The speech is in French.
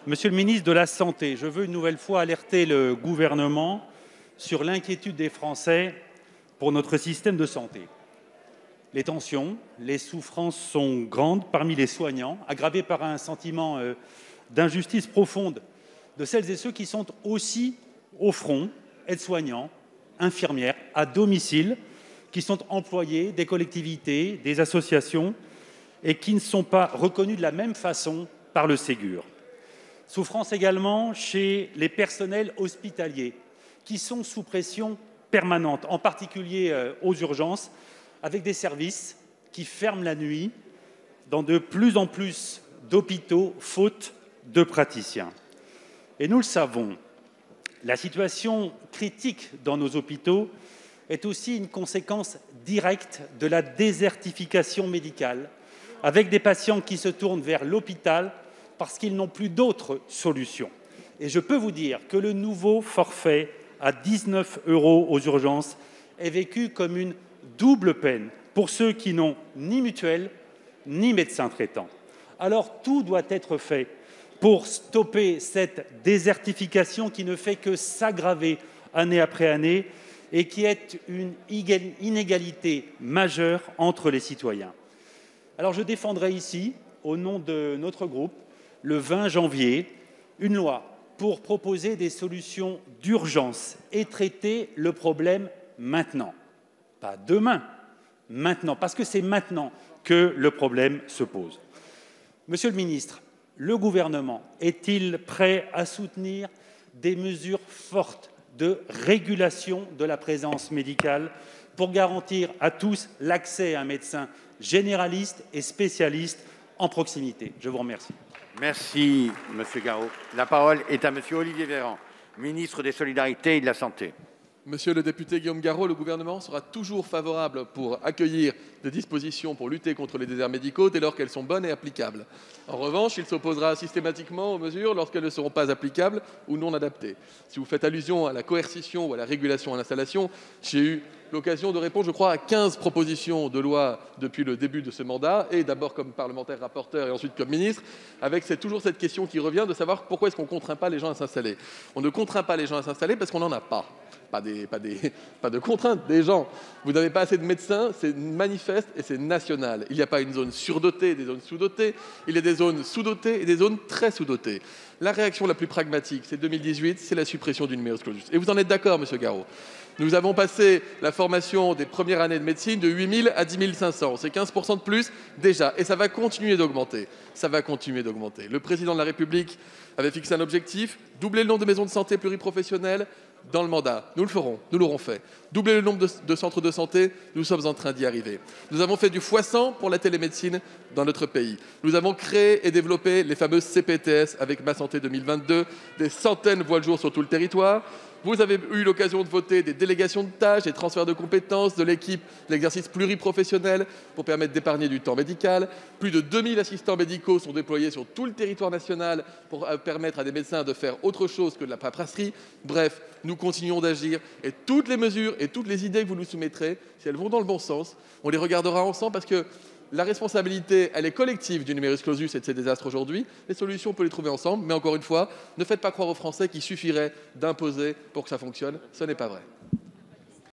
Monsieur le ministre de la Santé, je veux une nouvelle fois alerter le gouvernement sur l'inquiétude des Français pour notre système de santé. Les tensions, les souffrances sont grandes parmi les soignants, aggravées par un sentiment d'injustice profonde de celles et ceux qui sont aussi au front, aides-soignants, infirmières, à domicile, qui sont employés des collectivités, des associations et qui ne sont pas reconnus de la même façon par le Ségur. Souffrance également chez les personnels hospitaliers qui sont sous pression permanente, en particulier aux urgences, avec des services qui ferment la nuit dans de plus en plus d'hôpitaux, faute de praticiens. Et nous le savons, la situation critique dans nos hôpitaux est aussi une conséquence directe de la désertification médicale, avec des patients qui se tournent vers l'hôpital parce qu'ils n'ont plus d'autres solutions. Et je peux vous dire que le nouveau forfait à 19 € aux urgences est vécu comme une double peine pour ceux qui n'ont ni mutuelle ni médecin traitant. Alors tout doit être fait pour stopper cette désertification qui ne fait que s'aggraver année après année et qui est une inégalité majeure entre les citoyens. Alors je défendrai ici, au nom de notre groupe, le 20 janvier, une loi pour proposer des solutions d'urgence et traiter le problème maintenant. Pas demain, maintenant, parce que c'est maintenant que le problème se pose. Monsieur le ministre, le gouvernement est-il prêt à soutenir des mesures fortes de régulation de la présence médicale pour garantir à tous l'accès à un médecin généraliste et spécialiste en proximité? Je vous remercie. Merci, Monsieur Garot. La parole est à Monsieur Olivier Véran, ministre des Solidarités et de la Santé. Monsieur le député Guillaume Garot, le gouvernement sera toujours favorable pour accueillir des dispositions pour lutter contre les déserts médicaux dès lors qu'elles sont bonnes et applicables. En revanche, il s'opposera systématiquement aux mesures lorsqu'elles ne seront pas applicables ou non adaptées. Si vous faites allusion à la coercition ou à la régulation à l'installation, j'ai eu l'occasion de répondre, je crois, à 15 propositions de loi depuis le début de ce mandat, et d'abord comme parlementaire rapporteur et ensuite comme ministre, avec toujours cette question qui revient de savoir pourquoi est-ce qu'on ne contraint pas les gens à s'installer. On ne contraint pas les gens à s'installer parce qu'on n'en a pas. Pas de contraintes des gens. Vous n'avez pas assez de médecins, c'est manifeste et c'est national. Il n'y a pas une zone surdotée et des zones sous-dotées, il y a des zones sous-dotées et des zones très sous-dotées. La réaction la plus pragmatique, c'est 2018, c'est la suppression du numerus clausus. Et vous en êtes d'accord, Monsieur Garot? Nous avons passé la formation des premières années de médecine de 8 000 à 10 500. C'est 15% de plus déjà. Et ça va continuer d'augmenter. Ça va continuer d'augmenter. Le président de la République avait fixé un objectif, doubler le nombre de maisons de santé pluriprofessionnelles dans le mandat. Nous le ferons, nous l'aurons fait. Doubler le nombre de centres de santé, nous sommes en train d'y arriver. Nous avons fait du x100 pour la télémédecine dans notre pays. Nous avons créé et développé les fameuses CPTS avec Ma Santé 2022. Des centaines voient le jour sur tout le territoire. Vous avez eu l'occasion de voter des délégations de tâches, des transferts de compétences, de l'équipe, de l'exercice pluriprofessionnel pour permettre d'épargner du temps médical. Plus de 2000 assistants médicaux sont déployés sur tout le territoire national pour permettre à des médecins de faire autre chose que de la paperasserie. Bref, nous continuons d'agir et toutes les mesures et toutes les idées que vous nous soumettrez, si elles vont dans le bon sens, on les regardera ensemble parce que la responsabilité, elle est collective du numerus clausus et de ces désastres aujourd'hui. Les solutions, on peut les trouver ensemble. Mais encore une fois, ne faites pas croire aux Français qu'il suffirait d'imposer pour que ça fonctionne. Ce n'est pas vrai.